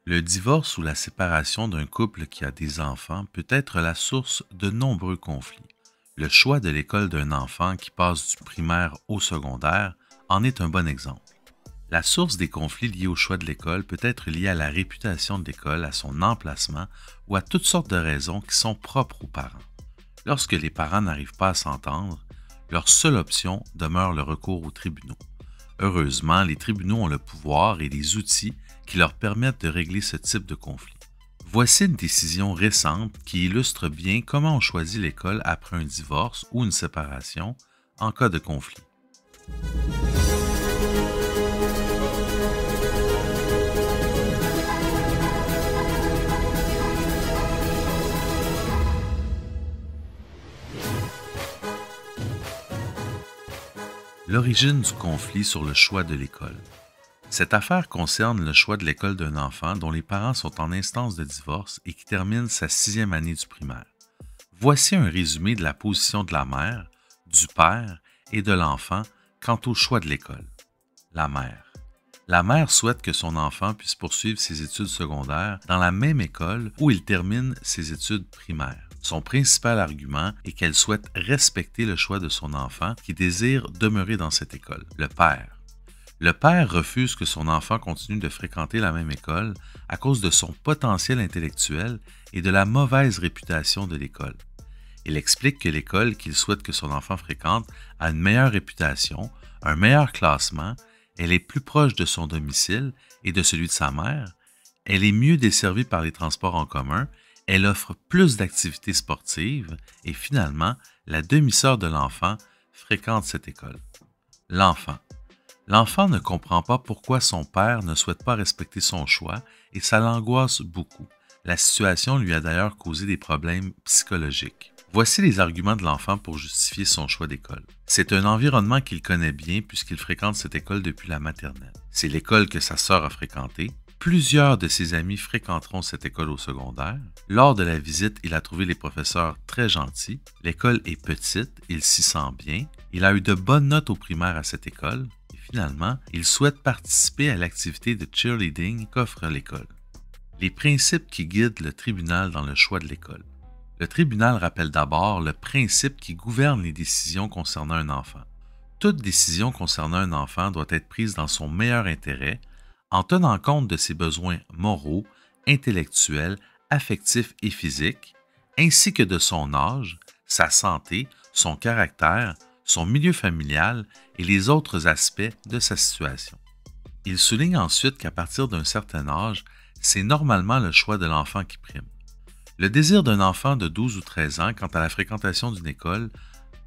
Le divorce ou la séparation d'un couple qui a des enfants peut être la source de nombreux conflits. Le choix de l'école d'un enfant qui passe du primaire au secondaire en est un bon exemple. La source des conflits liés au choix de l'école peut être liée à la réputation de l'école, à son emplacement ou à toutes sortes de raisons qui sont propres aux parents. Lorsque les parents n'arrivent pas à s'entendre, leur seule option demeure le recours aux tribunaux. Heureusement, les tribunaux ont le pouvoir et les outils qui leur permettent de régler ce type de conflit. Voici une décision récente qui illustre bien comment on choisit l'école après un divorce ou une séparation en cas de conflit. L'origine du conflit sur le choix de l'école. Cette affaire concerne le choix de l'école d'un enfant dont les parents sont en instance de divorce et qui termine sa 6e année du primaire. Voici un résumé de la position de la mère, du père et de l'enfant quant au choix de l'école. La mère. La mère souhaite que son enfant puisse poursuivre ses études secondaires dans la même école où il termine ses études primaires. Son principal argument est qu'elle souhaite respecter le choix de son enfant qui désire demeurer dans cette école. Le père. Le père refuse que son enfant continue de fréquenter la même école à cause de son potentiel intellectuel et de la mauvaise réputation de l'école. Il explique que l'école qu'il souhaite que son enfant fréquente a une meilleure réputation, un meilleur classement, elle est plus proche de son domicile et de celui de sa mère, elle est mieux desservie par les transports en commun, elle offre plus d'activités sportives et finalement, la demi-sœur de l'enfant fréquente cette école. L'enfant. L'enfant ne comprend pas pourquoi son père ne souhaite pas respecter son choix et ça l'angoisse beaucoup. La situation lui a d'ailleurs causé des problèmes psychologiques. Voici les arguments de l'enfant pour justifier son choix d'école. C'est un environnement qu'il connaît bien puisqu'il fréquente cette école depuis la maternelle. C'est l'école que sa sœur a fréquentée. Plusieurs de ses amis fréquenteront cette école au secondaire. Lors de la visite, il a trouvé les professeurs très gentils. L'école est petite, il s'y sent bien. Il a eu de bonnes notes au primaire à cette école. Et finalement, il souhaite participer à l'activité de cheerleading qu'offre l'école. Les principes qui guident le tribunal dans le choix de l'école. Le tribunal rappelle d'abord le principe qui gouverne les décisions concernant un enfant. Toute décision concernant un enfant doit être prise dans son meilleur intérêt, en tenant compte de ses besoins moraux, intellectuels, affectifs et physiques, ainsi que de son âge, sa santé, son caractère, son milieu familial et les autres aspects de sa situation. Il souligne ensuite qu'à partir d'un certain âge, c'est normalement le choix de l'enfant qui prime. Le désir d'un enfant de 12 ou 13 ans quant à la fréquentation d'une école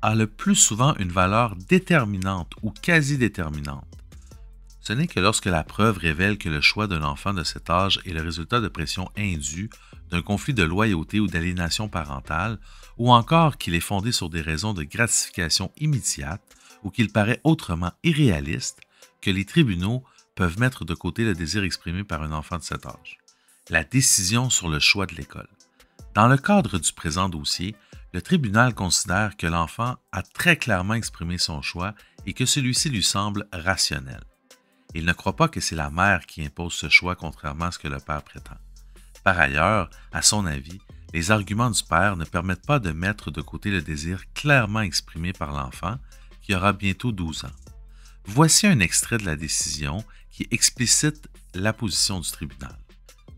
a le plus souvent une valeur déterminante ou quasi déterminante. Ce n'est que lorsque la preuve révèle que le choix d'un enfant de cet âge est le résultat de pression indue, d'un conflit de loyauté ou d'aliénation parentale, ou encore qu'il est fondé sur des raisons de gratification immédiate ou qu'il paraît autrement irréaliste, que les tribunaux peuvent mettre de côté le désir exprimé par un enfant de cet âge. La décision sur le choix de l'école. Dans le cadre du présent dossier, le tribunal considère que l'enfant a très clairement exprimé son choix et que celui-ci lui semble rationnel. Il ne croit pas que c'est la mère qui impose ce choix contrairement à ce que le père prétend. Par ailleurs, à son avis, les arguments du père ne permettent pas de mettre de côté le désir clairement exprimé par l'enfant qui aura bientôt 12 ans. Voici un extrait de la décision qui explicite la position du tribunal.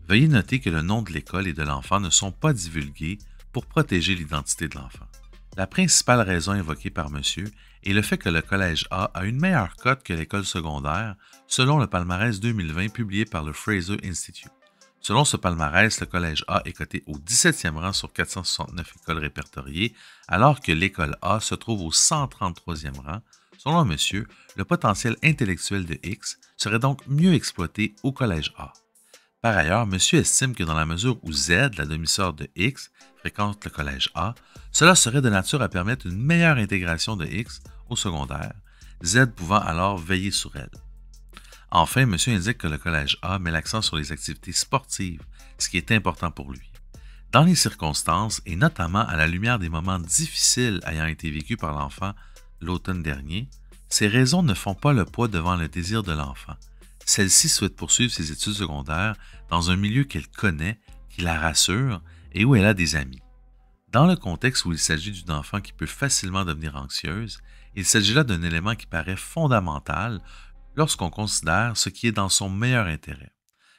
Veuillez noter que le nom de l'école et de l'enfant ne sont pas divulgués pour protéger l'identité de l'enfant. La principale raison invoquée par monsieur est le fait que le collège A a une meilleure cote que l'école secondaire selon le palmarès 2020 publié par le Fraser Institute. Selon ce palmarès, le collège A est coté au 17e rang sur 469 écoles répertoriées, alors que l'école A se trouve au 133e rang. Selon monsieur, le potentiel intellectuel de X serait donc mieux exploité au collège A. Par ailleurs, monsieur estime que dans la mesure où Z, la demi-sœur de X, fréquente le collège A, cela serait de nature à permettre une meilleure intégration de X au secondaire, Z pouvant alors veiller sur elle. Enfin, monsieur indique que le collège A met l'accent sur les activités sportives, ce qui est important pour lui. Dans les circonstances, et notamment à la lumière des moments difficiles ayant été vécus par l'enfant l'automne dernier, ces raisons ne font pas le poids devant le désir de l'enfant. Celle-ci souhaite poursuivre ses études secondaires dans un milieu qu'elle connaît, qui la rassure et où elle a des amis. Dans le contexte où il s'agit d'une enfant qui peut facilement devenir anxieuse, il s'agit là d'un élément qui paraît fondamental lorsqu'on considère ce qui est dans son meilleur intérêt.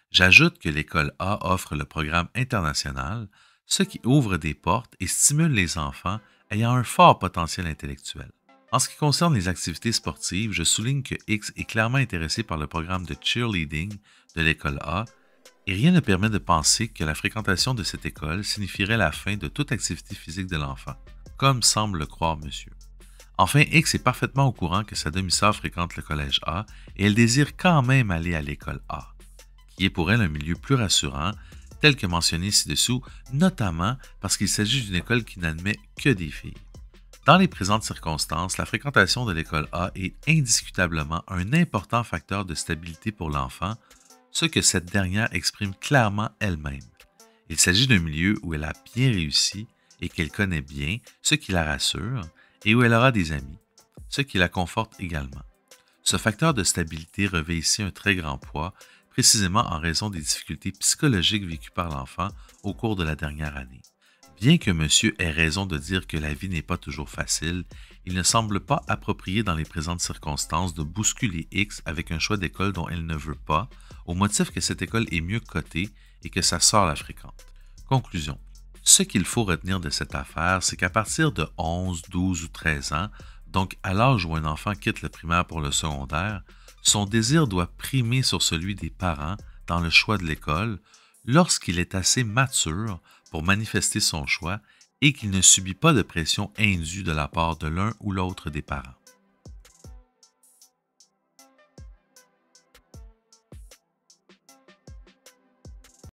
J'ajoute que l'école A offre le programme international, ce qui ouvre des portes et stimule les enfants ayant un fort potentiel intellectuel. En ce qui concerne les activités sportives, je souligne que X est clairement intéressé par le programme de cheerleading de l'école A et rien ne permet de penser que la fréquentation de cette école signifierait la fin de toute activité physique de l'enfant, comme semble le croire monsieur. Enfin, X est parfaitement au courant que sa demi-sœur fréquente le collège A et elle désire quand même aller à l'école A, qui est pour elle un milieu plus rassurant, tel que mentionné ci-dessous, notamment parce qu'il s'agit d'une école qui n'admet que des filles. Dans les présentes circonstances, la fréquentation de l'école A est indiscutablement un important facteur de stabilité pour l'enfant, ce que cette dernière exprime clairement elle-même. Il s'agit d'un milieu où elle a bien réussi et qu'elle connaît bien, ce qui la rassure, et où elle aura des amis, ce qui la conforte également. Ce facteur de stabilité revêt ici un très grand poids, précisément en raison des difficultés psychologiques vécues par l'enfant au cours de la dernière année. Bien que monsieur ait raison de dire que la vie n'est pas toujours facile, il ne semble pas approprié dans les présentes circonstances de bousculer X avec un choix d'école dont elle ne veut pas, au motif que cette école est mieux cotée et que sa sœur la fréquente. Conclusion. Ce qu'il faut retenir de cette affaire, c'est qu'à partir de 11, 12 ou 13 ans, donc à l'âge où un enfant quitte le primaire pour le secondaire, son désir doit primer sur celui des parents dans le choix de l'école lorsqu'il est assez mature pour manifester son choix et qu'il ne subit pas de pression indue de la part de l'un ou l'autre des parents.